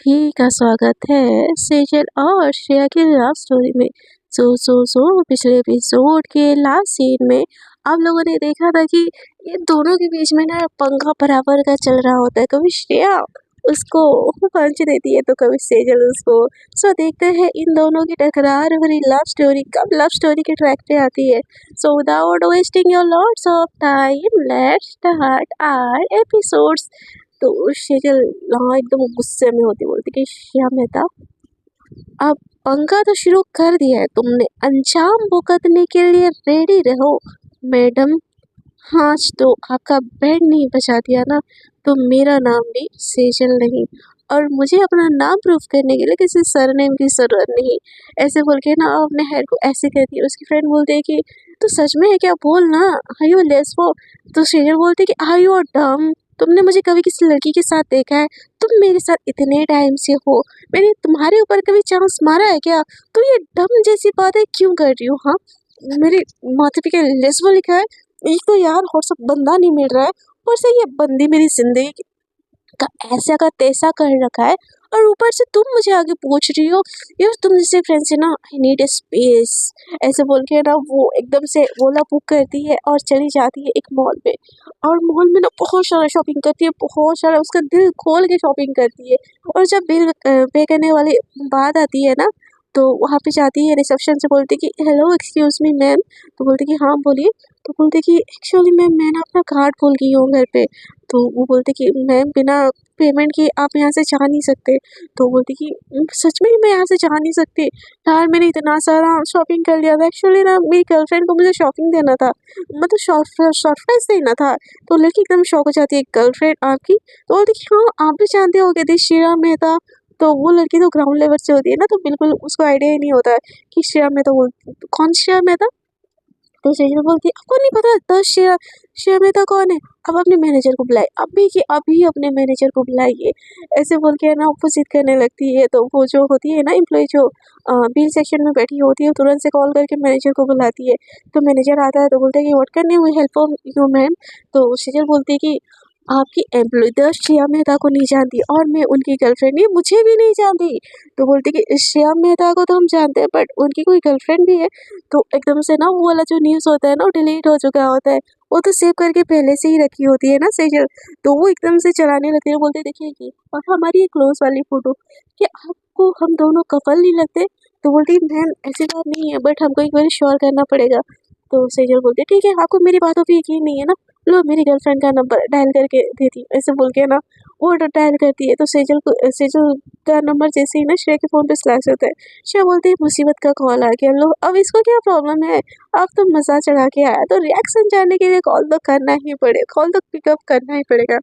सभी का स्वागत है सेजल और श्रेया की लव स्टोरी में। पिछले एपिसोड के लास्ट सीन में आप लोगों ने देखा था कि इन दोनों के बीच में ना पंगा बराबर का चल रहा होता है। कभी श्रेया उसको पंच देती है तो कभी सेजल उसको। देखते हैं इन दोनों की टकरार भरी लव स्टोरी कब लव स्टोरी के ट्रैक पे आती है। Without wasting your lots of time let's start our episodes. तो सेजल एकदम गुस्से में होती बोलती कि श्याम मेहता, अब पंखा तो शुरू कर दिया है, तुमने अंजाम भुगतने के लिए रेडी रहो मैडम। हाँ तो आपका बेड नहीं बचा दिया ना, तो मेरा नाम भी सेजल नहीं और मुझे अपना नाम प्रूफ करने के लिए किसी सरनेम की जरूरत नहीं। ऐसे बोल के ना अपने हेड को ऐसे करती है। उसकी फ्रेंड बोलती है कि तू सच में है क्या, बोल ना, आर यू लेस्बो। तो सेजल बोलती है कि आर यू डम, तुमने मुझे कभी किसी लड़की के साथ देखा है? तुम मेरे साथ इतने टाइम से हो, मैंने तुम्हारे ऊपर कभी चांस मारा है क्या? तो ये डम जैसी बातें क्यों कर रही हो? हाँ, मेरे माथे पे क्या लेस्बो लिखा है? एक तो यार और सब बंदा नहीं मिल रहा है, ऊपर से ये बंदी मेरी जिंदगी का ऐसा का तैसा कर रखा है, और ऊपर से तुम मुझे आगे पूछ रही हो यार तुम जैसे फ्रेंड से ना आई नीड ए स्पेस। ऐसे बोल के ना वो एकदम से ओला बुक करती है और चली जाती है एक मॉल पे। और मॉल में ना बहुत सारा शॉपिंग करती है, बहुत सारा उसका दिल खोल के शॉपिंग करती है। और जब बिल पे करने वाली बात आती है ना, तो वहाँ पे जाती है रिसेप्शन से बोलती कि हेलो एक्सक्यूज मी मैम। तो बोलती कि हाँ बोलिए। तो बोलती कि एक्चुअली मैम मैं ना अपना कार्ड भूल गई हूँ घर पे। तो वो बोलते कि मैम बिना पेमेंट किए आप यहाँ से जा नहीं सकते। तो बोलती कि सच में मैं यहाँ से जा नहीं सकती यार, मैंने इतना सारा शॉपिंग कर लिया था। एक्चुअली ना मेरी गर्लफ्रेंड को मुझे शॉपिंग देना था, मतलब सरप्राइज देना था। तो लड़की एकदम शॉक हो जाती है, गर्लफ्रेंड आपकी? तो बोलती कि हाँ आप भी जानते हो कि श्रीराम मेहता। तो वो लड़की तो ग्राउंड लेवल से होती है ना, तो बिल्कुल उसको आइडिया ही नहीं होता है कि श्रीराम मेहता कौन श्रीराम मेहता। तो सेजल बोलती है आपको नहीं पता दस श्रेया मेहता कौन है? अब अपने मैनेजर को बुलाए, अभी की अभी अपने मैनेजर को बुलाइए। ऐसे बोल के ना अपोजिट करने लगती है। तो वो जो होती है ना एम्प्लॉय जो बिल सेक्शन में बैठी होती है, तुरंत से कॉल करके मैनेजर को बुलाती है। तो मैनेजर आता है तो बोलता है कि what can you help you ma'am. तो सेजल बोलती है कि आपकी एम्प्लॉय द श्रेया मेहता को नहीं जानती और मैं उनकी गर्लफ्रेंड नहीं, मुझे भी नहीं जानती। तो बोलती कि श्रेया मेहता को तो हम जानते हैं बट उनकी कोई गर्लफ्रेंड भी है। तो एकदम से ना वो वाला जो न्यूज़ होता है ना, वो डिलीट हो चुका होता है, वो तो सेव करके पहले से ही रखी होती है ना सेजल। तो वो एकदम से चलाने लगती है, बोलते देखिए कि और हमारी ये क्लोज वाली फोटो, कि आपको हम दोनों कपल नहीं लगते? तो बोलती मैम ऐसी बात नहीं है बट हमको एक बार श्योर करना पड़ेगा। तो सेजल बोलती ठीक है, आपको मेरी बातों पे यकीन नहीं है ना, लो मेरी गर्लफ्रेंड का नंबर डायल करके देती हूँ। ऐसे बोल के ना वो डायल करती है। तो सेजल का नंबर जैसे ही ना श्रेया के फ़ोन पे स्लैश होता है। श्रेया बोलती है मुसीबत का कॉल आ गया, लो अब इसको क्या प्रॉब्लम है, अब तो मज़ा चढ़ा के आया तो रिएक्शन जानने के लिए कॉल तो करना ही पड़ेगा, कॉल तो पिकअप करना ही पड़ेगा।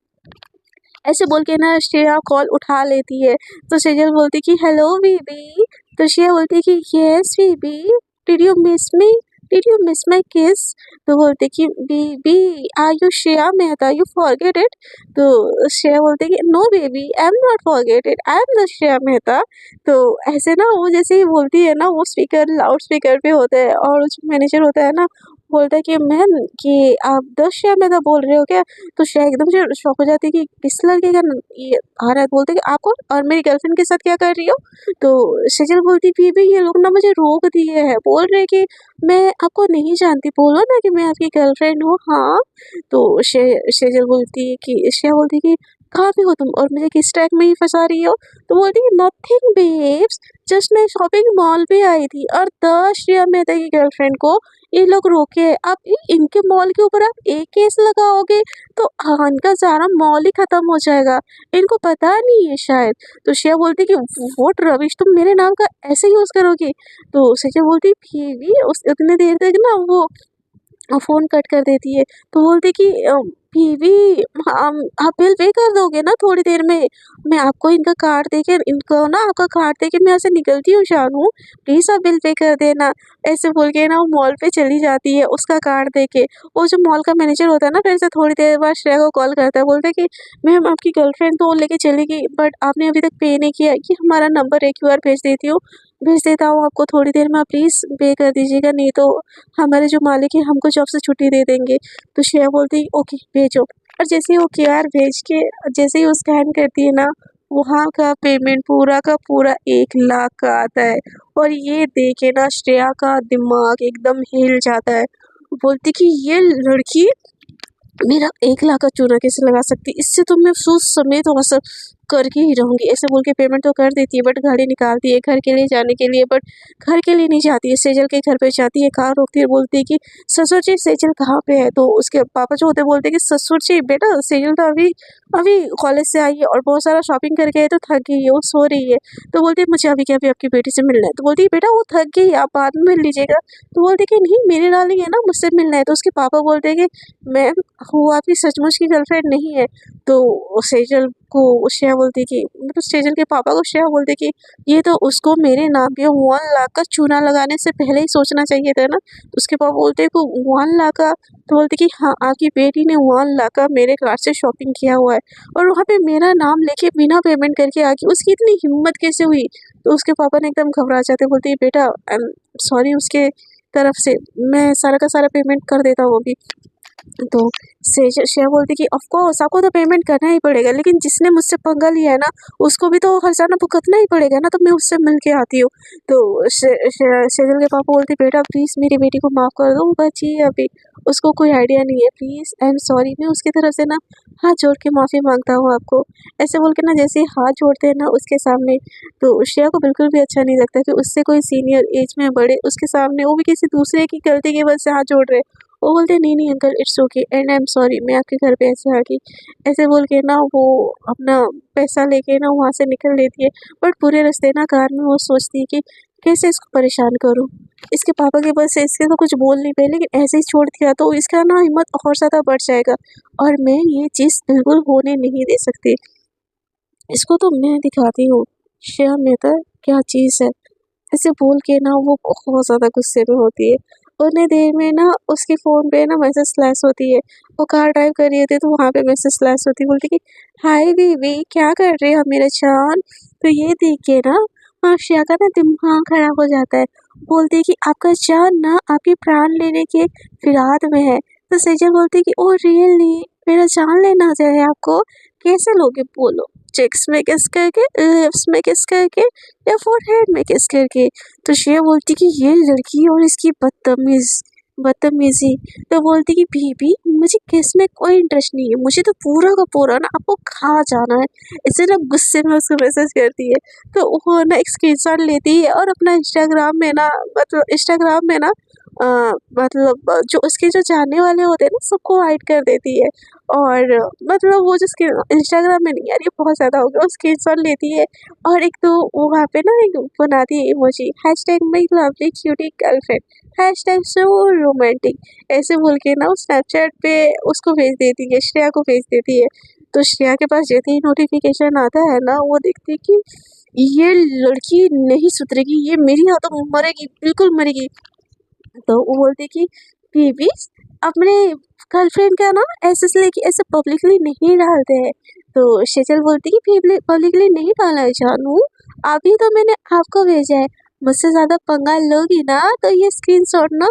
ऐसे बोल के ना श्रेया कॉल उठा लेती है। तो सेजल बोलती कि हेलो बेबी। तो श्रेया बोलती कि yes baby, did you miss me, did you miss my kiss. तो बोलते कि baby are you Shreya Mehta, you forget it. तो श्रेया बोलते कि no baby I am not forget it, I am the Shreya Mehta. तो ऐसे ना वो जैसे ही बोलती है ना, वो स्पीकर लाउड स्पीकर पे होता है और जो मैनेजर होता है ना बोलता है कि मैम कि आप 10 श्रेया मेहता बोल रहे हो क्या? तो श्रेया एकदम से शॉक हो जाती है कि किस लड़के का ये आ रहा है। बोलते कि आपको और मेरी गर्लफ्रेंड के साथ क्या कर रही हो? तो सेजल बोलती बेबी ये लोग ना मुझे रोक दिए हैं, बोल रहे कि मैं आपको नहीं जानती, बोलो ना कि मैं आपकी गर्लफ्रेंड हूँ। हाँ तो सेजल बोलती है कि श्रेया बोलती है कि कहाँ पे हो तुम और मुझे किस ट्रैक में ही फंसा रही हो? तो बोलती है नथिंग बेब्स, जस्ट मैं शॉपिंग मॉल पे आई थी और 10 श्रेया मेहता की गर्लफ्रेंड को ये लोग रोके हैं। आप इनके मॉल के ऊपर आप एक केस लगाओगे तो इनका सारा मॉल ही खत्म हो जाएगा, इनको पता नहीं है शायद। तो श्रेया बोलती कि व्हाट रविश, तुम मेरे नाम का ऐसे यूज करोगी? तो सच्चा बोलती भी उस उतने देर तक ना वो फ़ोन कट कर देती है। तो बोलती कि बीवी आप बिल पे कर दोगे ना थोड़ी देर में? मैं आपको इनका कार्ड देके इनको ना आपका कार्ड देके मैं यहाँ से निकलती हूँ जानू, प्लीज़ आप बिल पे कर देना। ऐसे बोल के ना वो मॉल पे चली जाती है उसका कार्ड देके। वो जो मॉल का मैनेजर होता है ना, फिर से थोड़ी देर बाद श्रेया को कॉल करता है, बोलता है कि मैम आपकी गर्लफ्रेंड तो लेके चली गई बट आपने अभी तक पे नहीं किया, ये हमारा नंबर है क्यूआर भेज देता हूँ आपको थोड़ी देर में, आप प्लीज़ पे कर दीजिएगा, नहीं तो हमारे जो मालिक हैं हमको जॉब से छुट्टी दे देंगे। तो श्रेया बोलती है ओके भेजो। और जैसे ही वो क्यूआर भेज के जैसे ही वो स्कैन करती है ना, वहाँ का पेमेंट पूरा का पूरा 1 लाख का आता है। और ये देख के ना श्रेया का दिमाग एकदम हिल जाता है। बोलती कि ये लड़की मेरा 1 लाख का चूना कैसे लगा सकती, इससे तो मैं सूद समेत वसूल करके ही रहूँगी। ऐसे बोल के पेमेंट तो कर देती है, बट गाड़ी निकालती है घर के लिए जाने के लिए, बट घर के लिए नहीं जाती है, सेजल के घर पे जाती है। कार रोकती है, बोलती है कि ससुर जी सेजल कहाँ पे है। तो उसके पापा जो होते हैं बोलते हैं कि ससुर जी बेटा सेजल तो अभी अभी कॉलेज से आई है और बहुत सारा शॉपिंग करके आई, तो थक गई है, वो सो रही है। तो बोलती है मुझे अभी क्या अभी आपकी बेटी से मिलना है। तो बोलती है बेटा वो थक गई, आप बाद में मिल लीजिएगा। तो बोलती है कि नहीं मेरी डार्लिंग है ना, मुझसे मिलना है। तो उसके पापा बोलते हैं कि मैम वो आपकी सचमुच की गर्लफ्रेंड नहीं है। तो सेजल को श्रेया बोलती कि मतलब सेजल के पापा को श्रेया बोलती कि ये तो उसको मेरे नाम पे 1 लाख का चूना लगाने से पहले ही सोचना चाहिए था ना। तो उसके पापा बोलते को 1 लाख का। तो बोलते कि हाँ आपकी बेटी ने 1 लाख का मेरे कार्ड से शॉपिंग किया हुआ है और वहाँ पे मेरा नाम लेके बिना पेमेंट करके आ गई, उसकी इतनी हिम्मत कैसे हुई। तो उसके पापा ने एकदम घबरा जाते, बोलते बेटा आई एम सॉरी उसके तरफ से, मैं सारा का सारा पेमेंट कर देता हूँ अभी। तो श्रेया बोलती कि ऑफ कोर्स आपको तो पेमेंट करना ही पड़ेगा, लेकिन जिसने मुझसे पंगा लिया है ना उसको भी तो हर्जाना भुगतना ही पड़ेगा ना, तो मैं उससे मिल के आती हूँ। तो सेजल के पापा बोलते बेटा प्लीज़ मेरी बेटी को माफ़ कर दो, वो बच्ची है अभी, उसको कोई आइडिया नहीं है, प्लीज़ आई एम सॉरी। मैं उसकी तरफ से ना हाथ जोड़ के माफ़ी मांगता हूँ आपको। ऐसे बोल के ना जैसे ही हाथ जोड़ते हैं ना उसके सामने, तो श्रेया को बिल्कुल भी अच्छा नहीं लगता कि उससे कोई सीनियर एज में बड़े उसके सामने, वो भी किसी दूसरे की गलती की वजह से हाथ जोड़ रहे। वो बोलते नहीं नहीं uncle it's okay and I am sorry, मैं आपके घर पे ऐसे आ गई। ऐसे बोल के ना वो अपना पैसा लेके ना वहाँ से निकल लेती है। बट पूरे रास्ते ना कार में वो सोचती है कि कैसे इसको परेशान करूँ। इसके पापा की वजह से इसके तो कुछ बोल नहीं पाई, लेकिन ऐसे ही छोड़ दिया तो इसका ना हिम्मत और ज़्यादा बढ़ जाएगा और मैं ये चीज़ बिल्कुल होने नहीं दे सकती। इसको तो मैं दिखाती हूँ श्रेया मेहता क्या चीज़ है। ऐसे बोल के ना वो बहुत ज़्यादा गुस्से में होती है। उतनी देर में ना उसके फ़ोन पे ना मैसेज फ्लैश होती है। वो कार ड्राइव कर रही होती है तो वहाँ पे मैसेज फ्लैश होती है, बोलती कि हाय बेबी क्या कर रहे हो मेरा जान। तो ये देख के ना श्रेया का ना दिमाग खराब हो जाता है। बोलती है कि आपका जान ना आपके प्राण लेने के फिराद में है। तो सेजल बोलती है कि ओ रियली मेरा जान लेना है आपको, कैसे लोगे बोलो, चेक्स में किस करके, लिप्स में किस करके या फोरहेड में किस करके। तो श्रेया बोलती कि ये लड़की और इसकी बदतमीजी। तो बोलती कि बीबी मुझे किस में कोई इंटरेस्ट नहीं है, मुझे तो पूरा का पूरा ना आपको खा जाना है। इसे ना गुस्से में उसको मैसेज करती है। तो वो ना एक स्क्रीनशॉट लेती है और अपना इंस्टाग्राम में ना मतलब इंस्टाग्राम में ना अ, मतलब जो उसके जो जानने वाले होते हैं ना सबको हाइड कर देती है। और मतलब वो जिसके इंस्टाग्राम में नहीं यार ये बहुत ज़्यादा हो गया, वो स्क्रीनशॉट लेती है और एक तो वो वहाँ पे ना एक बनाती है emoji hashtag my lovely cutie girlfriend hashtag so romantic, ऐसे बोल के ना वो स्नैपचैट पे उसको भेज देती है, श्रेया को भेज देती है। तो श्रेया के पास जैसे ही नोटिफिकेशन आता है ना वो देखती है कि ये लड़की नहीं सुधरेगी, ये मेरी हाथों में मरेगी, बिल्कुल मरेगी। तो वो बोलती कि बेबी अपने गर्लफ्रेंड का ना ऐसे लेके ऐसे पब्लिकली नहीं डालते हैं। तो शेजल बोलती कि पब्लिकली नहीं डाला है जानू, अभी तो मैंने आपको भेजा है, मुझसे ज़्यादा पंगा लोगी ना तो ये स्क्रीनशॉट ना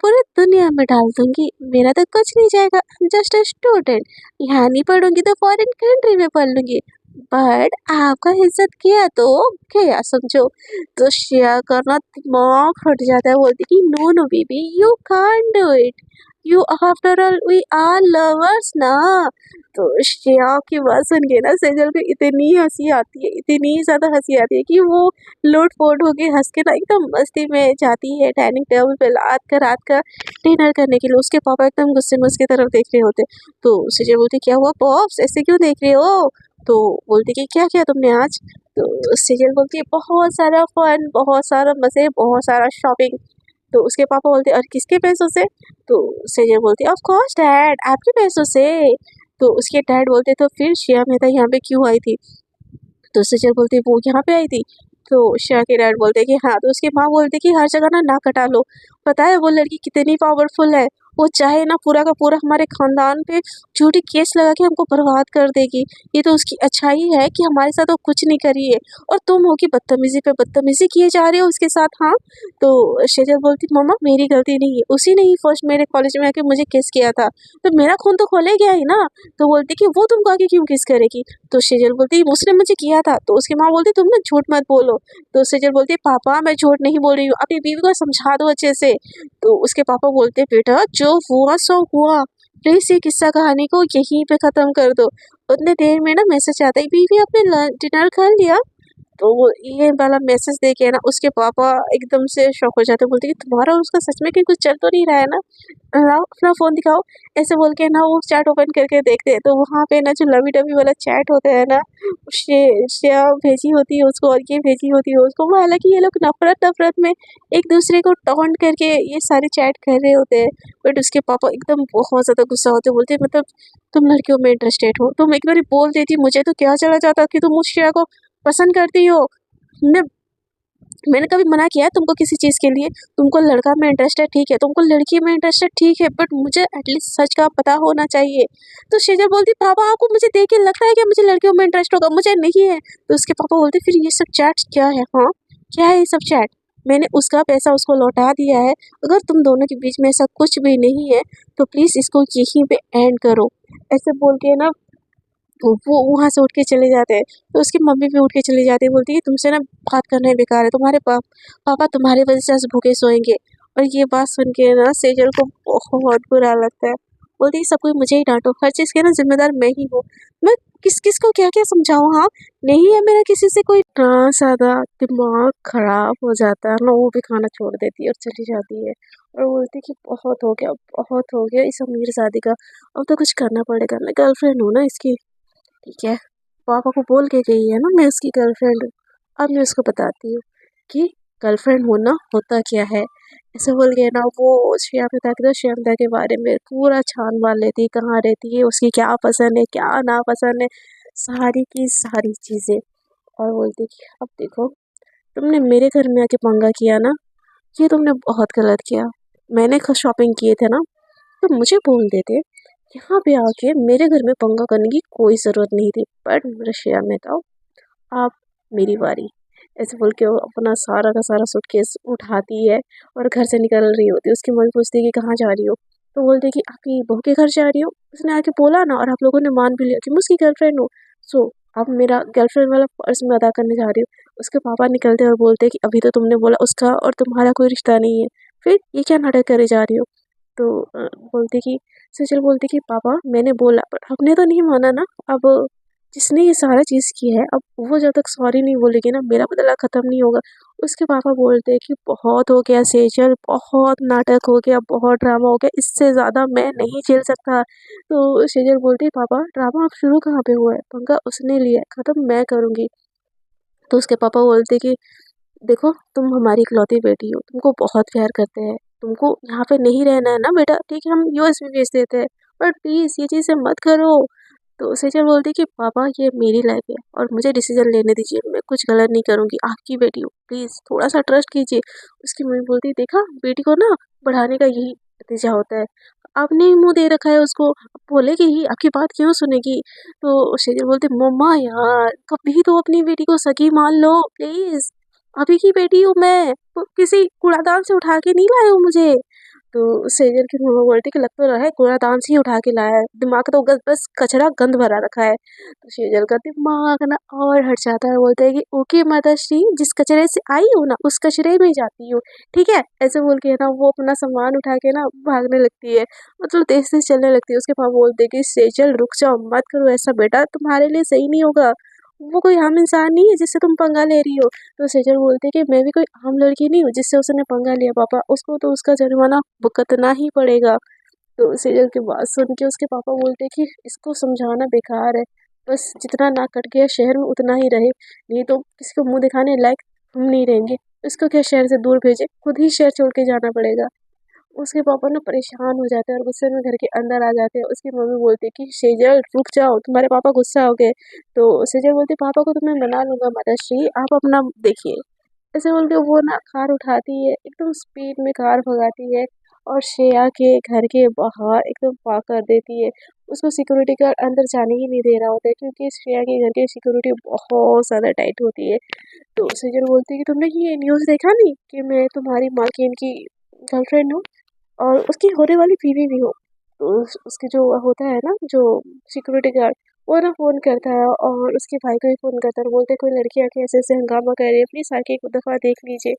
पूरी दुनिया में डाल दूंगी, मेरा तो कुछ नहीं जाएगा, जस्ट अ स्टूडेंट, यहाँ नहीं पढ़ूंगी तो फॉरेन कंट्री में पढ़ लूंगी, बट आपका इज्जत किया तो क्या समझो। तो श्रेया का ना दिमाग फट जाता है, बोलती कि no no baby you can't do it, you after all we are lovers ना। तो श्रेया की बात सुन के ना सेजल को इतनी हंसी आती है, इतनी ज़्यादा हंसी आती है कि वो लोट पोट होके हंस के ना एकदम मस्ती में जाती है डाइनिंग टेबल पे रात का डिनर करने के लिए। उसके पापा एकदम गुस्से में उसकी तरफ देख रहे होते। तो सेजल बोलती क्या हुआ पॉप्स ऐसे क्यों देख रहे हो। तो बोलती कि क्या किया तुमने आज। तो सेजल बोलती है बहुत सारा फन, बहुत सारा मज़े, बहुत सारा शॉपिंग। तो उसके पापा बोलते और किसके पैसों से। तो सेजल बोलती ऑफ कोर्स डैड आपके पैसों से। तो उसके डैड बोलते तो फिर श्रेया मेहता यहाँ पे क्यों आई थी। तो सेजल बोलती वो यहाँ पे आई थी। तो श्रेया के डैड बोलते कि हाँ। तो उसकी माँ बोलती कि हर जगह ना कटा लो, पता है वो लड़की कितनी पावरफुल है, वो चाहे ना पूरा का पूरा हमारे खानदान पे झूठी केस लगा के हमको बर्बाद कर देगी। ये तो उसकी अच्छाई है कि हमारे साथ वो कुछ नहीं करी है और तुम हो कि बदतमीजी पे बदतमीजी किए जा रहे हो उसके साथ। हाँ। तो शेजल बोलती मम्मा मेरी गलती नहीं है, उसी ने ही फर्स्ट मेरे कॉलेज में आके मुझे किस किया था, तो मेरा खून तो खोले गया ही ना। तो बोलती कि वो तुमको आके क्यों किस करेगी, तो सेजल बोलती है उसने मुझे किया था। तो उसकी माँ बोलती तुम ना झूठ मत बोलो। तो सेजल बोलती है पापा मैं झूठ नहीं बोल रही हूँ, अपनी बीवी को समझा दो अच्छे से। तो उसके पापा बोलते हैं बेटा जो हुआ सो हुआ, प्लीज ये किस्सा कहानी को यहीं पे खत्म कर दो। उतने देर में ना मैसेज आता है बीवी आपने डिनर कर लिया। तो वो ये वाला मैसेज देखे ना उसके पापा एकदम से शॉक हो जाते हैं, बोलते कि तुम्हारा उसका सच में कहीं कुछ चल तो नहीं रहा है ना, लाओ अपना फ़ोन दिखाओ। ऐसे बोल के ना वो चैट ओपन करके देखते हैं तो वहाँ पे ना जो लवी डवी वाला चैट होता है ना, श्रेया भेजी होती है उसको और ये भेजी होती है उसको। वो हालांकि ये लोग नफरत नफरत में एक दूसरे को टॉन्ट करके ये सारे चैट कर रहे होते हैं, बट उसके पापा एकदम बहुत ज़्यादा गुस्सा होते हैं, बोलते हैं मतलब तुम लड़कियों में इंटरेस्टेड हो, तुम एक बार बोल देती मुझे तो क्या चला जाता कि तुम उस श्रेया को पसंद करती हो। मैं मैंने कभी मना किया है तुमको किसी चीज़ के लिए? तुमको लड़का में इंटरेस्ट है ठीक है, तुमको लड़की में इंटरेस्ट है ठीक है, बट मुझे एटलीस्ट सच का पता होना चाहिए। तो शेजर बोलती पापा आपको मुझे देख के लगता है कि मुझे लड़कियों में इंटरेस्ट होगा, मुझे नहीं है। तो उसके पापा बोलते फिर ये सब चैट क्या है? हाँ क्या है ये सब चैट? मैंने उसका पैसा उसको लौटा दिया है, अगर तुम दोनों के बीच में ऐसा कुछ भी नहीं है तो प्लीज़ इसको यहीं पे एंड करो। ऐसे बोल के ना तो वो वहाँ से उठ के चले जाते हैं। तो उसकी मम्मी भी उठ के चली जाती है, बोलती है तुमसे ना बात करना ही बेकार है, तुम्हारे पापा तुम्हारी वजह से आज भूखे सोएंगे। और ये बात सुन के ना सेजल को बहुत बुरा लगता है, बोलती है सब कोई मुझे ही डांटो, हर चीज़ के ना जिम्मेदार मैं ही हूँ। मैं किस किस को क्या क्या समझाऊँ? हाँ नहीं है मेरा किसी से कोई ना, ज़्यादा दिमाग खराब हो जाता है ना, वो भी खाना छोड़ देती है और चली जाती है। और बोलती है कि बहुत हो गया इस अमीरजादी का, अब तो कुछ करना पड़ेगा, मैं गर्लफ्रेंड हूँ ना इसकी। ठीक है, पापा को बोल के गई है ना मैं उसकी गर्लफ्रेंड हूँ, अब मैं उसको बताती हूँ कि गर्लफ्रेंड होना होता क्या है। ऐसे बोल के ना वो श्यामिता के श्यामिता के बारे में पूरा छान मार लेती है, कहाँ रहती है, उसकी क्या पसंद है क्या ना पसंद है, सारी की सारी चीज़ें। और बोलती कि अब देखो तुमने मेरे घर में आके पंगा किया ना, ये तुमने बहुत गलत किया। मैंने शॉपिंग किए थे ना तो मुझे बोल देते, यहाँ पे आके मेरे घर में पंगा करने की कोई ज़रूरत नहीं थी। बट रशिया में था, अब मेरी बारी। ऐसे बोल के वो अपना सारा का सारा सूटकेस उठाती है और घर से निकल रही होती है। उसकी मम्मी पूछती है कि कहाँ जा रही हो? तो बोलती है कि आपकी बहू के घर जा रही हो। उसने आके बोला ना और आप लोगों ने मान भी लिया कि मैं उसकी गर्लफ्रेंड हूँ। सो अब मेरा गर्लफ्रेंड वाला फर्ज मैं अदा करने जा रही हूँ। उसके पापा निकलते और बोलते हैं कि अभी तो तुमने बोला उसका और तुम्हारा कोई रिश्ता नहीं है, फिर ये क्या नाटक करे जा रही हो? तो बोलती कि सेजल बोलती कि पापा मैंने बोला पर आपने तो नहीं माना ना। अब जिसने ये सारा चीज़ किया है, अब वो जब तक सॉरी नहीं बोलेगी ना मेरा बदला ख़त्म नहीं होगा। उसके पापा बोलते हैं कि बहुत हो गया सेजल, बहुत नाटक हो गया, बहुत ड्रामा हो गया, इससे ज़्यादा मैं नहीं झेल सकता। तो सेजल बोलती है पापा ड्रामा अब शुरू कहाँ पे हुआ है, पंगा उसने लिया है, ख़त्म मैं करूँगी। तो उसके पापा बोलते कि देखो तुम हमारी इकलौती बेटी हो, तुमको बहुत प्यार करते हैं, तुमको यहाँ पे नहीं रहना है ना बेटा, ठीक है हम यूएस भी भेज देते हैं, पर प्लीज़ ये चीज़ें मत करो। तो सेजल बोलती कि पापा ये मेरी लाइफ है और मुझे डिसीजन लेने दीजिए, मैं कुछ गलत नहीं करूँगी, आपकी बेटी हूँ, प्लीज़ थोड़ा सा ट्रस्ट कीजिए। उसकी मम्मी बोलती देखा बेटी को ना बढ़ाने का यही नतीजा होता है, आपने ही मुंह दे रखा है उसको, अब बोलेगी ही, आपकी बात क्यों सुनेगी? तो सेजल बोलती मम्मा यार कभी तो अपनी बेटी को सगी मान लो प्लीज़, अभी की बेटी हूँ मैं, तो किसी कूड़ादान से उठा के नहीं लाए हो मुझे। तो सेजल की मम्मा बोलती कि लग तो रहा है कूड़ादान से ही उठा के लाया है, दिमाग तो बस कचरा गंद भरा रखा है। तो सेजल का दिमाग ना और हट जाता है, बोलते हैं कि ओके माताश्री जिस कचरे से आई हो ना उस कचरे में जाती हूँ, ठीक है। ऐसे बोल के ना वो अपना सामान उठा के ना भागने लगती है, मतलब तेज तेज चलने लगती है। उसके पापा बोलते हैं कि सेजल रुक जाओ मत करो ऐसा बेटा, तुम्हारे लिए सही नहीं होगा, वो कोई आम इंसान नहीं है जिससे तुम पंगा ले रही हो। तो सेजल बोलते कि मैं भी कोई आम लड़की नहीं हूँ जिससे उसने पंगा लिया पापा, उसको तो उसका जुर्माना भुगतना ही पड़ेगा। तो सेजल की बात सुन के उसके पापा बोलते कि इसको समझाना बेकार है, बस जितना नाक कट गया शहर में उतना ही रहे, नहीं तो किसी को मुंह दिखाने लायक हम नहीं रहेंगे। इसको क्या शहर से दूर भेजे, खुद ही शहर छोड़ के जाना पड़ेगा। उसके पापा ना परेशान हो जाते हैं और गुस्से में घर के अंदर आ जाते हैं। उसकी मम्मी बोलती है कि सेजल रुक जाओ तुम्हारे पापा गुस्सा हो गए। तो सेजल बोलती पापा को तो मैं मना लूंगा माताश्री, आप अपना देखिए। ऐसे बोल के वो ना कार उठाती है, एकदम स्पीड में कार भगाती है और श्रेया के घर के बाहर एकदम पार्क कर देती है। उसको सिक्योरिटी गार्ड अंदर जाने ही नहीं दे रहा होता है क्योंकि श्रेया के घर की सिक्योरिटी बहुत ज़्यादा टाइट होती है। तो सेजल बोलती है कि तुमने ये न्यूज़ देखा नहीं कि मैं तुम्हारी मालकिन की गर्लफ्रेंड हूँ और उसकी होने वाली बीवी भी हो। तो उसकी जो होता है ना जो सिक्योरिटी गार्ड, वो ना फ़ोन करता है और उसके भाई को भी फ़ोन करता है और बोलते हैं कोई लड़की आके ऐसे-ऐसे हंगामा कर रही है, प्लीज़ आके एक दफ़ा देख लीजिए।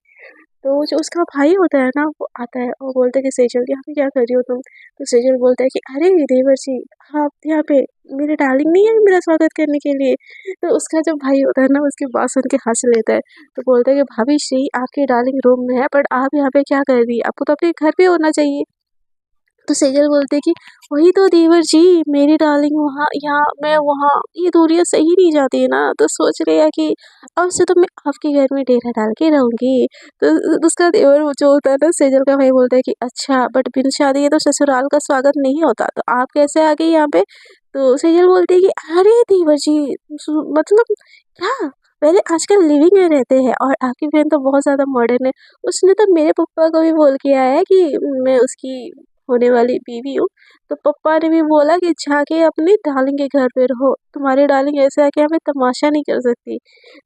तो जो उसका भाई होता है ना वो आता है और बोलता है कि सेजल यहाँ पे क्या कर रही हो तुम? तो सेजल बोलता है कि अरे देवर जी, आप यहाँ पे मेरे डार्लिंग नहीं है मेरा स्वागत करने के लिए? तो उसका जो भाई होता है ना उसकी बात सुन के हँस लेता है। तो बोलता है कि भाभी श्री आपकी डार्लिंग रूम में है बट आप यहाँ पे क्या कर रही है? आपको तो अपने घर पे होना चाहिए। तो सेजल बोलते कि वही तो देवर जी, मेरी डार्लिंग वहाँ यहाँ मैं वहाँ, ये दूरियां सही नहीं जाती है ना, तो सोच रहे हैं कि अब से तो मैं आपके घर में डेरा डाल के रहूंगी। तो उसका देवर वो जो होता है ना सेजल का भाई बोलता है कि अच्छा बट बिन शादी के तो ससुराल का स्वागत नहीं होता, तो आप कैसे आ गई यहाँ पे? तो सेजल बोलती है कि अरे देवर जी, मतलब क्या, पहले आजकल लिविंग में रहते हैं और आपकी बहन तो बहुत ज़्यादा मॉडर्न है। उसने तो मेरे पापा को भी बोल के आया है कि मैं उसकी होने वाली बीवी हूँ। तो पापा ने भी बोला कि जाके अपनी डार्लिंग के घर पे रहो, तुम्हारी डार्लिंग ऐसे आके हमें तमाशा नहीं कर सकती।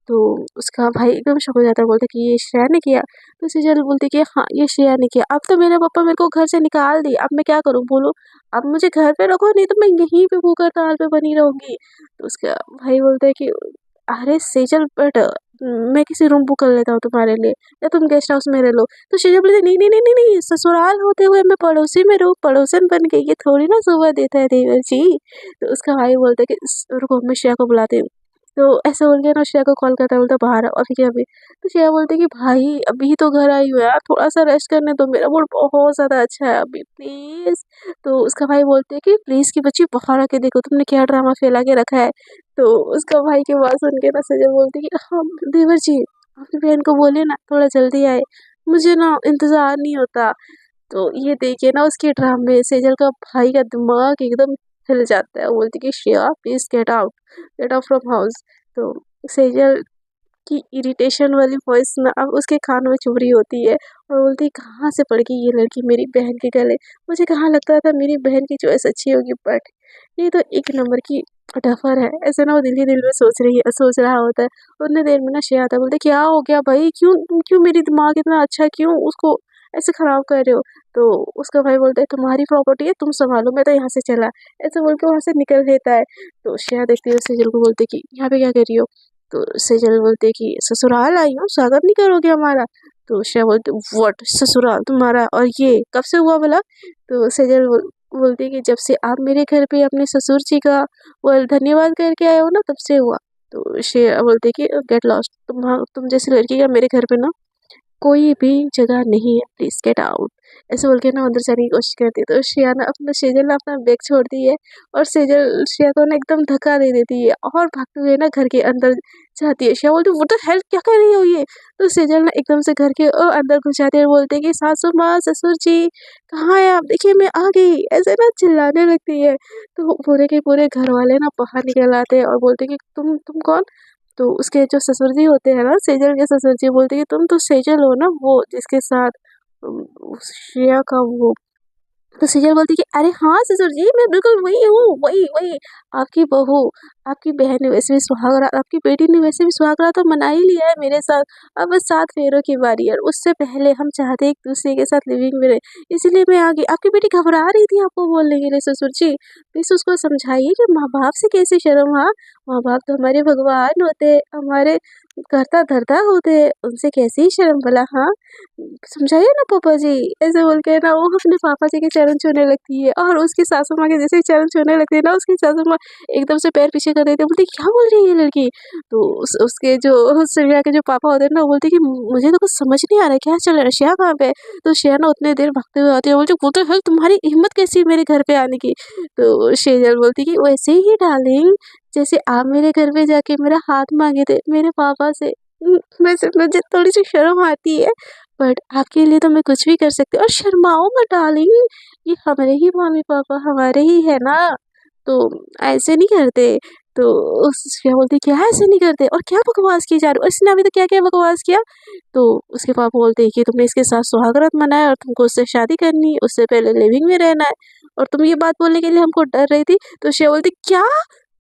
तो उसका भाई एकदम शॉक हो जाता है, बोलता है कि ये श्रेया ने किया? तो सेजल बोलती है कि हाँ ये श्रेया ने किया। अब तो मेरे पापा मेरे को घर से निकाल दिए, अब मैं क्या करूँ बोलो? अब मुझे घर पे रखो नहीं तो मैं यहीं पे भूखा ताल पे बनी रहूंगी। तो उसका भाई बोलता है कि अरे सेजल बट मैं किसी रूम बुक कर लेता हूँ तुम्हारे लिए, या तुम गेस्ट हाउस में रह लो। तो शीशा बोली नहीं नहीं नहीं नहीं नहीं, ससुराल होते हुए मैं पड़ोसी में रहूँ, पड़ोसन बन गई, ये थोड़ी ना सुबह देता है देवर जी। तो उसका भाई बोलता है कि रुको मैं श्रेया को बुलाती हूँ। तो ऐसे बोल के ना श्रेया को कॉल करता है, बोलता बाहर आओ अभी के अभी। तो श्रेया बोलती है कि भाई अभी तो घर आई हूँ यार, थोड़ा सा रेस्ट करने दो, मेरा मूड बहुत ज़्यादा अच्छा है अभी प्लीज़। तो उसका भाई बोलते है कि प्लीज़ की बच्ची बाहर आके देखो तुमने क्या ड्रामा फैला के रखा है। तो उसका भाई की बात सुन के ना सजल बोलती है कि हाँ देवर जी, अपनी बहन को बोलिए ना थोड़ा जल्दी आए, मुझे ना इंतज़ार नहीं होता। तो ये देखिए ना उसके ड्रामे, सेजल का भाई का दिमाग एकदम हिल जाता है। वो बोलती कि Shreya please get out from house. तो सेजल की इरिटेशन वाली वॉइस ना अब उसके कानों में चुभ रही होती है और बोलती है कहाँ से पड़ गई ये लड़की मेरी बहन के गले? मुझे कहाँ लगता था मेरी बहन की चॉइस अच्छी होगी, बट ये तो एक नंबर की डफर है। ऐसे ना वो दिल ही दिल में सोच रहा होता है। उतने देर में ना श्रेया आता है, बोलते क्या हो गया भाई, क्यों क्यों मेरी दिमाग इतना अच्छा है, क्यों उसको ऐसे खराब कर रहे हो? तो उसका भाई बोलता है तुम्हारी प्रॉपर्टी है तुम संभालो, मैं तो यहाँ से चला। ऐसे बोल के वहाँ से निकल लेता है। तो श्रेया देखती है सेजल को, बोलते कि यहाँ पे क्या कर रही हो? तो सेजल बोलते कि ससुराल आई हूँ, स्वागत नहीं करोगे हमारा? तो श्रेया बोलते व्हाट ससुराल तुम्हारा, और ये कब से हुआ भला? तो सेजल बोलती कि जब से आप मेरे घर पे अपने ससुर जी का वो धन्यवाद करके आए हो ना तब से हुआ। तो श्रेया बोलती कि गेट लॉस्ट, तुम जैसी लड़की का मेरे घर पे ना कोई भी जगह नहीं है, प्लीज़ गेट आउट। ऐसे बोल के ना अंदर जाने की कोशिश करती है। तो श्रेया ना अपना सेजल ना अपना बैग छोड़ती है और सेजल श्रेया को ना एकदम धक्का दे देती है और भागते हुए ना घर के अंदर जाती है। श्रेया बोलती है व्हाट द हेल, क्या कर रही हो ये? तो सेजल ना एकदम से घर के अंदर घुस जाती है और बोलते है कि सासू माँ ससुर जी कहाँ है आप, देखिए मैं आ गई, ऐसे ना चिल्लाने लगती है। तो पूरे के पूरे घर वाले ना बाहर निकल आते हैं और बोलते हैं कि तुम कौन? तो उसके जो ससुर जी होते हैं ना, सेजल के ससुर जी बोलते हैं कि तुम तो सेजल हो ना, वो जिसके साथ श्रेया का वो। तो सेजल बोलती कि अरे हाँ ससुर जी, मैं बिल्कुल वही हूँ, वही वही आपकी बहू। आपकी बहन ने वैसे भी सुहागरात, आपकी बेटी ने वैसे भी सुहागरात तो मना ही लिया है मेरे साथ। अब बस 7 फेरों की बारी है और उससे पहले हम चाहते हैं एक दूसरे के साथ लिविंग में रहे, इसीलिए मैं आ गई। आपकी बेटी घबरा रही थी आपको बोलने के लिए ससुर जी, प्लीज उसको समझाइए कि माँ बाप से कैसी शर्म। हाँ, माँ बाप तो हमारे भगवान होते हैं, हमारे करता धरता होते हैं, उनसे कैसी ही शर्म भला। हाँ, समझाइए ना पापा जी। ऐसे बोल के ना वो अपने पापा जी के चरण छूने लगती है और उसकी सासू माँ के जैसे ही चरण छूने लगती है ना, उसकी सासू माँ एकदम से पैर पीछे कर देती है, बोलती क्या बोल रही है ये लड़की? तो उसके जो श्रेया के जो पापा होते हैं ना, वो बोलते कि मुझे तो कुछ समझ नहीं आ रहा है, क्या चल रहा है, श्रेया कहाँ पे है? तो श्रेया ना उतने देर भागते हुए आती है, बोलती वो तो है, तुम्हारी हिम्मत कैसी है मेरे घर पे आने की? तो शेजल बोलती कि वैसे ही डार्लिंग, जैसे आप मेरे घर पे जाके मेरा हाथ मांगे थे मेरे पापा से, वैसे मुझे थोड़ी सी शर्म आती है, बट आपके लिए तो मैं कुछ भी कर सकती हूँ। और शर्माओ मत डार्लिंग, ये हमारे ही मम्मी पापा हमारे ही है ना, तो ऐसे नहीं करते। तो क्या बोलती क्या ऐसे नहीं करते, और क्या बकवास की जा रही हो, इसने अभी तो क्या क्या बकवास किया? तो उसके पापा बोलते हैं कि तुमने इसके साथ सुहागरात मनाया और तुमको उससे शादी करनी है, उससे पहले लिविंग में रहना है, और तुम ये बात बोलने के लिए हमको डर रही थी। तो श्रेया बोलती क्या?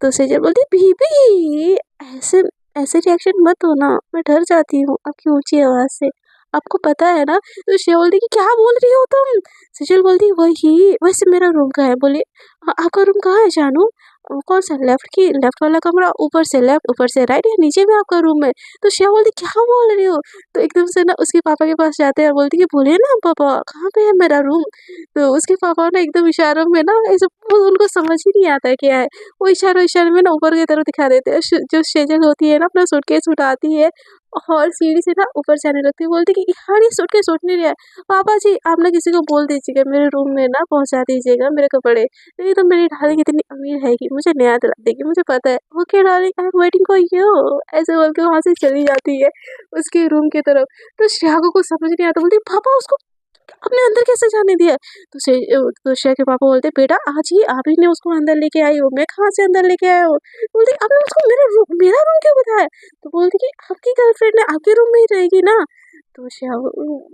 तो सेजल बोलती बीबी ऐसे ऐसे रिएक्शन मत हो ना, मैं डर जाती हूँ आपकी ऊंची आवाज से, आपको पता है ना? तो श्रेया बोलती कि क्या बोल रही हो तुम? सेजल बोलती वही, वैसे मेरा रूम कहाँ है? बोली आपका रूम कहाँ है जानू? कौन सा लेफ्ट वाला कमरा, ऊपर से लेफ्ट ऊपर से राइट या नीचे में आपका रूम है? तो श्रेया बोलती क्या बोल रही हो? तो एकदम से ना उसके पापा के पास जाते हैं और बोलती कि बोलिए ना पापा कहाँ पे है मेरा रूम? तो उसके पापा ना एकदम इशारों में ना ऐसे उनको समझ ही नहीं आता क्या है, वो इशारों इशारों में ना ऊपर की तरफ दिखा देते हैं। जो सेजल होती है ना अपना सूटकेस उठाती है और सीढ़ी से ना ऊपर जाने लगती है, बोलती कि यार ये सूटकेस उठ नहीं रहा है। पापा जी आप ना किसी को बोल दीजिएगा मेरे रूम में ना पहुंचा दीजिएगा मेरे कपड़े, नहीं तो मेरी डार्लिंग इतनी अमीर है कि मुझे नया दिला देगी, मुझे पता है। Okay darling I am waiting for you, ऐसे बोल के वहां से चली जाती है उसके रूम की तरफ। तो श्रेया को कुछ समझ नहीं आता, बोलती पापा उसको आपने अंदर कैसे जाने दिया? तो श्रेया के पापा बोलते बेटा आज ही आप ही ने उसको अंदर लेके आई हो, मैं कहाँ से अंदर लेके आया हूँ? बोलती आपने उसको मेरा रूम क्यों बताया? तो बोलती कि आपकी गर्लफ्रेंड है आपके रूम में ही रहेगी ना। तो श्रेया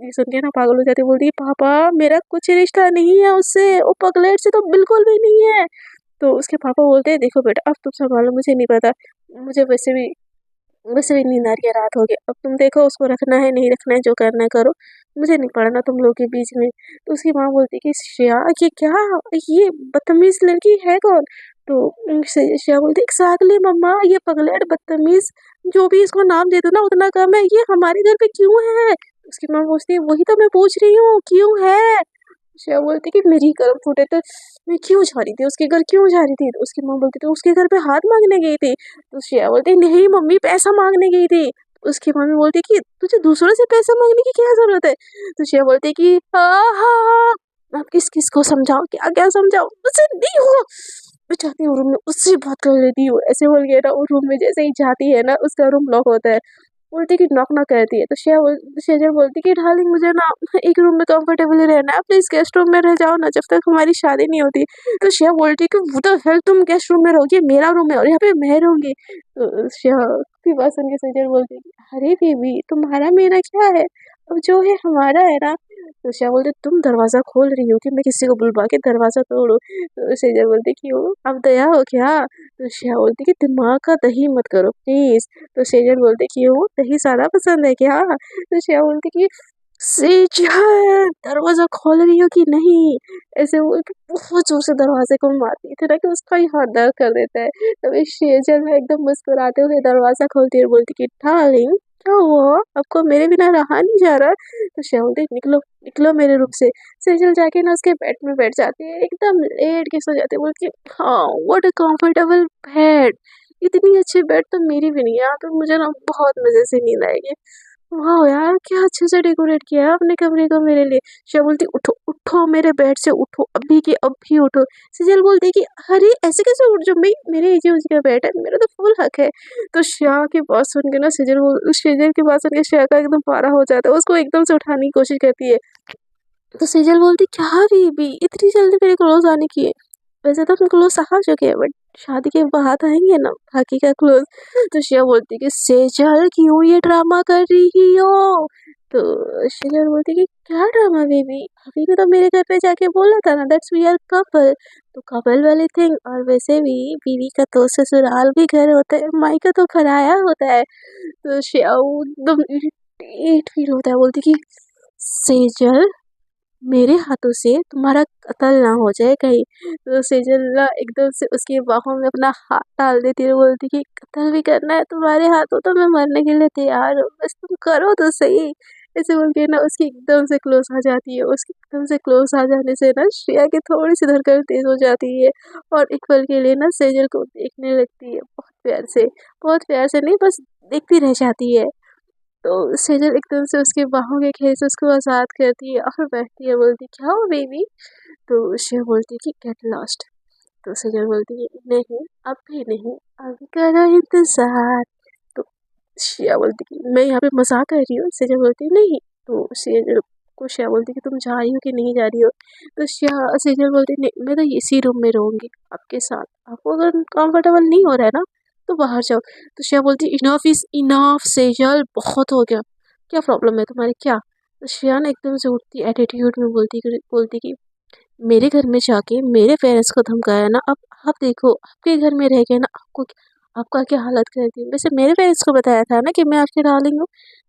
ये सुन के ना पागल हो जाती है, बोलती पापा मेरा कुछ रिश्ता नहीं है उससे, वो पगलेट से तो बिल्कुल भी नहीं है। तो उसके पापा बोलते हैं देखो बेटा अब तुम संभालो, मुझे नहीं पता, मुझे वैसे भी नींद आ रही है, रात हो गई, अब तुम देखो उसको रखना है नहीं रखना है जो करना है करो, मुझे नहीं पढ़ना तुम लोग के बीच में। तो उसकी माँ बोलती कि श्रेया ये क्या, ये बदतमीज लड़की है कौन? तो श्रेया बोलती एग्जैक्टली मम्मा ये पगलेट बदतमीज, जो भी इसको नाम दे दो ना उतना कम है, ये हमारे घर पे क्यों है? उसकी माँ पूछती है वही तो मैं पूछ रही हूँ क्यों है? श्रेया बोलती कि मेरी कर्म फूटे तो मैं क्यों जा रही थी उसके घर, क्यों जा रही थी? तो उसकी माँ बोलती तो उसके घर पे हाथ मांगने गई थी। तो श्रेया बोलती नहीं मम्मी पैसा मांगने गई थी। उसकी मम्मी बोलती कि तुझे दूसरों से पैसा मांगने की क्या जरूरत है? तो श्रेया बोलती कि हाँ हाँ आप किस किस को समझाओ, क्या क्या समझाओ, मुझसे नहीं होगा, मैं चाहती हूँ रूम में उससे बात कर लेती हूँ। ऐसे बोल के ना वो रूम में जैसे ही जाती है ना उसका रूम लॉक होता है, बोलती कि नॉक ना करती है। तो शेजल बोलती कि डार्लिंग मुझे ना एक रूम में कंफर्टेबली रहना है, प्लीज गेस्ट रूम में रह जाओ ना जब तक हमारी शादी नहीं होती। तो शेया बोलती कि वो तो हेल्प तुम गेस्ट रूम में रहोगी, मेरा रूम है और यहाँ पे मैं रहूंगी। तो शेया की बात सुन के सेजल बोलती कि अरे बेबी तुम्हारा मेरा क्या है, अब जो है हमारा है ना। तो शेया बोलती तुम दरवाजा खोल रही हो कि मैं किसी को बुलवा के दरवाजा तोड़ू? तो सेजल बोलती क्यों अब दया हो क्या? तो शेया बोलती कि दिमाग का दही मत करो प्लीज। तो सेजल बोलते क्यों दही सादा पसंद है क्या? तो श्रेया बोलती कि सेजल दरवाजा खोल रही हो कि नहीं? ऐसे बोल के बहुत जोर से दरवाजे को मारती है ना कि उसका ही हाथ दर्द कर देता है। तभी सेजल में एकदम मुस्कुराते हुए दरवाजा खोलती है और बोलती कि डार्लिंग क्या हुआ, आपको मेरे बिना रहा नहीं जा रहा? तो श्रेया बोलती निकलो निकलो मेरे रूम से। सेजल जाके ना उसके बेड में बैठ जाती है, एकदम लेट के सो जाती है, बोलती हाँ व्हाट अ कंफर्टेबल बेड, इतनी अच्छी बेड तो मेरी भी नहीं है, यहाँ पे मुझे ना बहुत मजे से नींद आएगी। वाह यार क्या अच्छे से डेकोरेट किया है अपने कमरे को मेरे लिए। शिया बोलती उठो उठो मेरे बेड से उठो अभी के अभी उठो। सिजल बोलती कि अरे ऐसे कैसे उठ जाऊं भाई, मेरे ये उसी का बेड है, मेरा तो फुल हक है। तो शिया की बात सुन के ना सिजल की बात सुन के शिया का एकदम पारा हो जाता है, उसको एकदम से उठाने की कोशिश करती है। तो सिजल बोलती क्या बेबी इतनी जल्दी मेरे क्लोज आने की है? वैसे तो हम क्लोज आ चुके हैं बट शादी के बाद आएंगे ना बाकी का क्लोज। तो शिया बोलती कि सेजल क्यों ये ड्रामा कर रही हो? तो सेजल बोलती कि क्या ड्रामा बेबी, अभी ने तो मेरे घर पे जाके बोला था ना दैट्स वी आर कपल, तो कपल वाली थिंग, और वैसे भी बीवी का तो ससुराल भी घर होता है मायका तो पराया होता है। तो शिया एकदम इरिटेट फील होता है, बोलती कि सेजल मेरे हाथों से तुम्हारा कत्ल ना हो जाए कहीं। तो सेजल एकदम से उसकी बाहों में अपना हाथ डाल देती है, बोलती कि कत्ल भी करना है तुम्हारे हाथों तो मैं मरने के लिए तैयार हूँ, बस तुम करो तो सही। ऐसे बोल के ना उसकी एकदम से क्लोज आ जाती है, उसकी एकदम से क्लोज आ जाने से ना श्रेया की थोड़ी सी धड़कन तेज हो जाती है और एक पल के लिए ना सेजल को देखने लगती है बहुत प्यार से, बहुत प्यार से नहीं बस देखती रह जाती है। तो सेजल एकदम से उसके बाहों के खेल से उसको आज़ाद करती है और बैठती है, बोलती क्या हो बेबी? तो शिव बोलती कि गेट लॉस्ट। तो सेजल बोलती है नहीं अब भी नहीं, अभी करो इंतजार। तो शिया बोलती कि मैं यहाँ पे मजाक कर रही हूँ। सेजल बोलती नहीं। तो सेजल को शिया बोलती कि तुम जा रही हो कि नहीं जा रही हो? तो शिया सेजल बोलती नहीं मैं तो इसी रूम में रहूंगी आपके साथ, आपको अगर कंफर्टेबल नहीं हो रहा है ना तो बाहर जाओ। तो शिया बोलती इनफ इज इनफ सेजल बहुत हो गया, क्या प्रॉब्लम है तुम्हारे क्या? तो श्रेया ना एकदम से उठती एटीट्यूड में बोलती कि मेरे घर में जाके मेरे पेरेंट्स को धमकाया ना, अब आप देखो आपके घर में रह के ना आपका क्या हालत करती हूँ। वैसे मेरे पेरेंट्स को बताया था ना कि मैं आपकी डार्लिंग हूँ,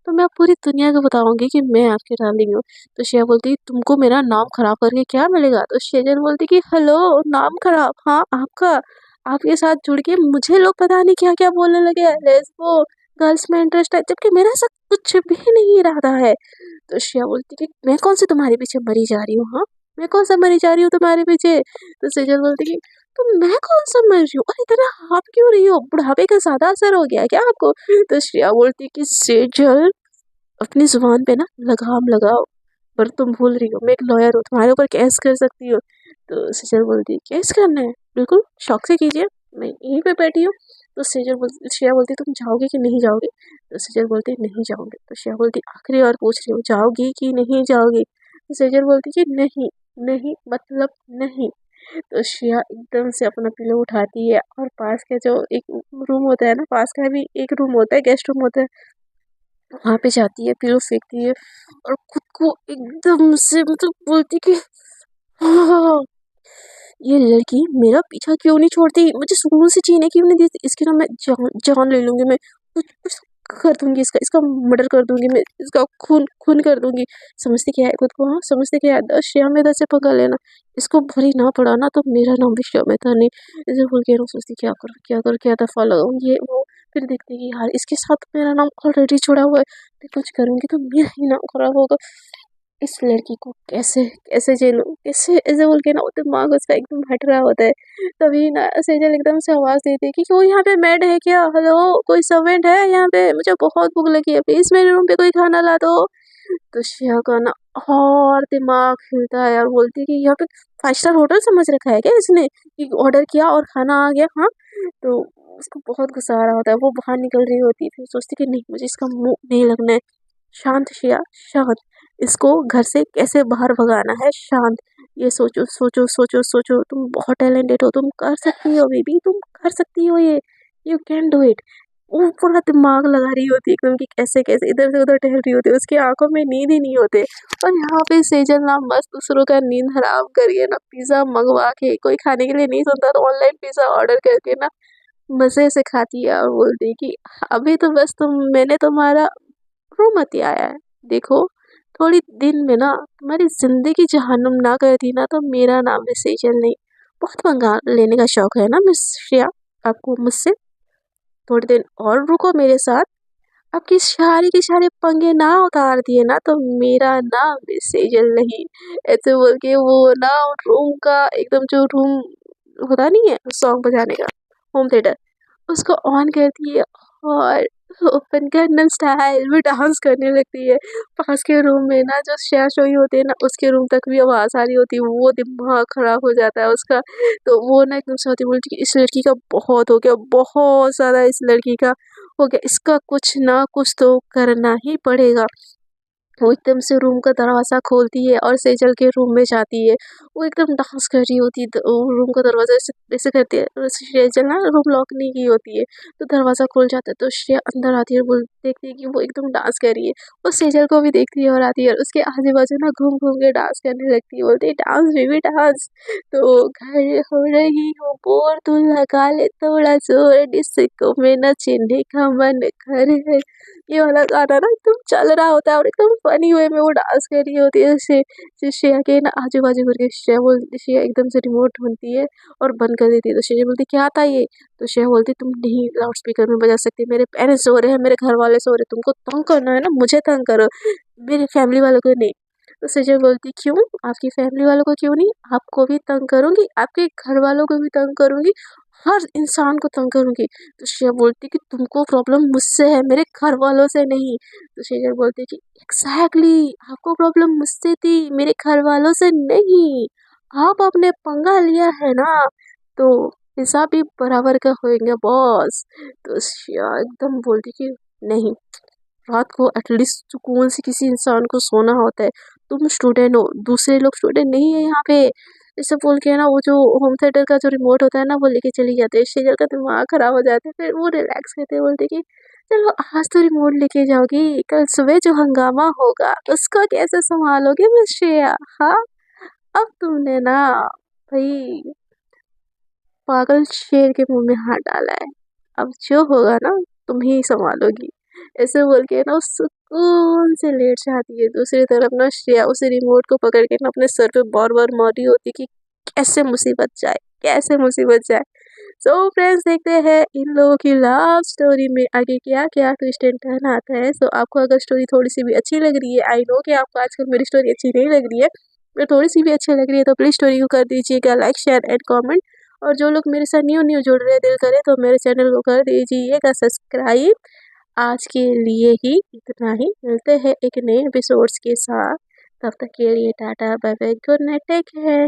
तो मैं अब पूरी दुनिया को बताऊंगी कि मैं आपकी डार्लिंग हूँ। तो श्रेया बोलती तुमको मेरा नाम खराब करके क्या मिलेगा? तो शेजल बोलती कि हेलो नाम खराब हाँ आपका, आपके साथ जुड़ के मुझे लोग पता नहीं क्या क्या बोलने लगे हैं, लेस्बो गर्ल्स में इंटरेस्ट है, जबकि मेरा ऐसा कुछ भी नहीं इरादा है। तो श्रेया बोलती कि मैं कौन सी तुम्हारे पीछे मरी जा रही हूँ, हाँ मैं कौन सा मरी जा रही हूँ तुम्हारे पीछे। तो सेजल बोलती कि तो मैं कौन सा मर रही हूँ, और इतना हाफ क्यों रही हो, बुढ़ापे का ज्यादा असर हो गया है क्या आपको। तो श्रेया बोलती कि सेजल अपनी जुबान पे ना लगाम लगाओ, पर तुम भूल रही हो मैं एक लॉयर हूँ, तुम्हारे ऊपर केस कर सकती हूँ। तो सेजल बोलती है केस करना है, बिल्कुल शौक से कीजिए, मैं यहीं पे बैठी हूँ। तो सेजल बोलती श्रेया बोलती तुम जाओगे कि नहीं जाओगे। तो सेजल बोलती नहीं जाओगे। तो श्रेया बोलती आखिरी बार पूछ रही हूँ जाओगी कि नहीं जाओगी। तो सेजल बोलती कि नहीं, नहीं मतलब नहीं। तो श्रेया एकदम से अपना पिलो उठाती है और पास का जो एक रूम होता है ना, पास का भी एक रूम होता है, गेस्ट रूम होता है, वहाँ पे जाती है, पिलो फेंकती है और खुद को एकदम से मतलब बोलती कि हाँ, ये लड़की मेरा पीछा क्यों नहीं छोड़ती, मुझे सुकून से जीने क्यों नहीं देती, इसकी ना मैं जान जान ले लूंगी, मैं कुछ कुछ कर दूंगी, इसका इसका मर्डर कर दूंगी, मैं इसका खून खून कर दूंगी। समझती क्या है खुद को, हाँ समझती क्या है, दस श्याम में 10 से पंगा लेना, इसको भरी ना पड़ा ना तो मेरा नाम भी श्याम था नहीं। इसे बोल के सोचती क्या करूँ क्या करूँ, क्या दफा लगाऊँ ये वो। फिर देखती कि यार इसके साथ मेरा नाम ऑलरेडी जुड़ा हुआ है, मैं कुछ करूंगी तो मेरा ही नाम खराब होगा, इस लड़की को कैसे कैसे झेलूं, कैसे ऐसे बोल के ना वो दिमाग उसका एकदम हट रहा होता है। तभी ना सेजल एकदम से आवाज देती है कि कोई यहाँ पे मेड है क्या, हेलो कोई सर्वेंट है यहाँ पे, मुझे बहुत भूख लगी है, प्लीज मेरे रूम पे कोई खाना ला दो। तो श्रेया का ना और दिमाग हिलता है और बोलती है कि यहाँ पे 5 स्टार होटल समझ रखा है क्या इसने, कि ऑर्डर किया और खाना आ गया, हाँ। तो उसको बहुत गुस्सा आ रहा होता है, वो बाहर निकल रही होती है, फिर सोचती कि नहीं मुझे इसका मुंह नहीं लगना है। शांत श्रेया शांत, इसको घर से कैसे बाहर भगाना है, शांत। ये सोचो सोचो सोचो सोचो, तुम बहुत टैलेंटेड हो, तुम कर सकती हो बेबी, तुम कर सकती हो ये, यू कैन डू इट। वो पूरा दिमाग लगा रही होती है एकदम कि कैसे कैसे इधर से उधर टहल रही होती है, उसकी आंखों में नींद ही नहीं होते। और यहाँ पे सेजल ना मस्त दूसरों का नींद हराम करिए ना, पिज्जा मंगवा के, कोई खाने के लिए नहीं सुनता तो ऑनलाइन पिज्जा ऑर्डर करके ना मजे से खाती है और बोलती है कि अभी तो बस मैंने तुम्हारा रूमती आया है, देखो थोड़ी दिन में ना तुम्हारी जिंदगी जहन्नुम ना कर दी ना तो मेरा नाम भी सेजल नहीं। बहुत पंगा लेने का शौक है ना मिस श्रेया आपको मुझसे, थोड़ी दिन और रुको मेरे साथ, आपकी सारी की सारे पंगे ना उतार दिए ना तो मेरा नाम भी सेजल नहीं। ऐसे बोल के वो ना रूम का एकदम जो रूम होता नहीं है सॉन्ग बजाने का, होम थिएटर, उसको ऑन करती है और ओपन गन्नम स्टाइल में डांस करने लगती है। पास के रूम में ना जो शेयर सोई होते हैं ना उसके रूम तक भी आवाज आ रही होती है, वो दिमाग खराब हो जाता है उसका। तो वो ना एकदम से होती बोलती है इस लड़की का बहुत हो गया, बहुत ज्यादा इस लड़की का हो गया, इसका कुछ ना कुछ तो करना ही पड़ेगा। वो एकदम से रूम का दरवाज़ा खोलती है और सेजल के रूम में जाती है। वो एकदम डांस कर रही होती है, वो रूम का दरवाज़ा ऐसे ऐसे करती है और सेजल ना रूम लॉक नहीं की होती है, तो दरवाज़ा खुल जाता है, तो श्रेया अंदर आती है और बोल देखती है कि वो एकदम डांस कर रही है। वो सेजल को भी देखती है और आती है और उसके आजू-बाजू ना घूम-घूम के डांस करने लगती है, बोलती है डांस बेबी डांस। तो घर हो रही हूँ बोर, तू लगा ले थोड़ा ज़ोर, डिस्को में नचने का मन कर है। ये वाला गाना ना एकदम चल रहा होता है और एकदम फनी वे में वो डांस कर रही होती है ऐसे। फिर श्रेया के ना आजू-बाजू करके श्रेया एकदम से रिमोट ढूँढती है और बंद कर देती है। तो श्रेया बोलती क्या था ये? तो श्रेया बोलती तुम नहीं लाउड स्पीकर में बजा सकती, मेरे पेरेंट्स सो रहे हैं, मेरे घर वाले सो रहे हैं, तुमको तंग करना है ना मुझे तंग करो, मेरे फैमिली वालों को नहीं। तो सेजल बोलती क्यों? आपकी फैमिली वालों को क्यों नहीं? आपको भी तंग करूँगी, आपके घर वालों को भी तंग करूँगी, हर इंसान को तंग करूँगी। तो श्रेया बोलती कि तुमको प्रॉब्लम मुझसे है, मेरे घर वालों से नहीं। तो शेजर बोलती कि एग्जैक्टली आपको प्रॉब्लम मुझसे थी, मेरे घर वालों से नहीं। आप आपने पंगा लिया है ना, तो हिसाब भी बराबर का होएगा बॉस। तो श्रेया एकदम बोलती कि नहीं, रात को एटलीस्ट सुकून से किसी इंसान को सोना होता है, तुम स्टूडेंट हो, दूसरे लोग स्टूडेंट नहीं है यहाँ पे। इससे बोल के ना वो जो होम थिएटर का जो रिमोट होता है ना वो लेके चली जाती है, शेजल का दिमाग खराब हो जाता है, फिर वो रिलैक्स करते हैं, बोलते कि चलो आज तो रिमोट लेके जाओगी, कल सुबह जो हंगामा होगा उसको कैसे संभालोगे मिस श्रेया, हाँ। अब तुमने ना भाई पागल शेर के मुंह में हाथ डाला है, अब जो होगा ना तुम ही संभालोगी। ऐसे बोल के ना वो सुकून से लेट जाती है। दूसरी तरफ ना श्रेया उसे रिमोट को पकड़ के ना अपने सर पे बार बार मारी होती कि कैसे मुसीबत जाए, कैसे मुसीबत जाए। सो फ्रेंड्स, देखते हैं इन लोगों की लव स्टोरी में आगे क्या क्या ट्विस्ट एंड टर्न आता है। सो आपको अगर स्टोरी थोड़ी सी भी अच्छी लग रही है, आई नो कि आपको आजकल मेरी स्टोरी अच्छी नहीं लग रही है, पर थोड़ी सी भी अच्छी लग रही है तो प्लीज़ स्टोरी को कर दीजिएगा लाइक, शेयर एंड कमेंट। और जो लोग मेरे साथ न्यू न्यू जुड़ रहे हैं, दिल करे तो मेरे चैनल को कर दीजिएगा सब्सक्राइब। आज के लिए ही इतना ही, मिलते हैं एक नए एपिसोड्स के साथ। तब तक के लिए tata bye bye, good night, take care.